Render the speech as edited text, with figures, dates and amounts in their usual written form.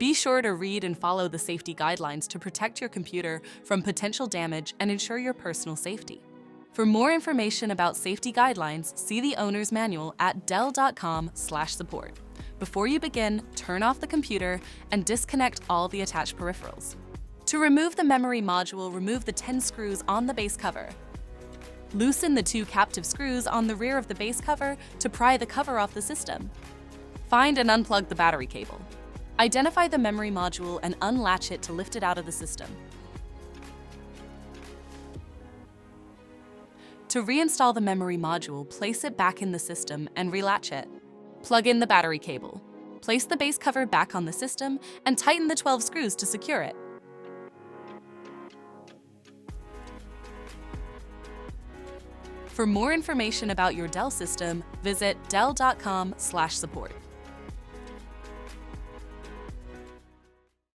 Be sure to read and follow the safety guidelines to protect your computer from potential damage and ensure your personal safety. For more information about safety guidelines, see the owner's manual at dell.com/support. Before you begin, turn off the computer and disconnect all the attached peripherals. To remove the memory module, remove the 10 screws on the base cover. Loosen the 2 captive screws on the rear of the base cover to pry the cover off the system. Find and unplug the battery cable. Identify the memory module and unlatch it to lift it out of the system. To reinstall the memory module, place it back in the system and relatch it. Plug in the battery cable. Place the base cover back on the system and tighten the 12 screws to secure it. For more information about your Dell system, visit dell.com/support.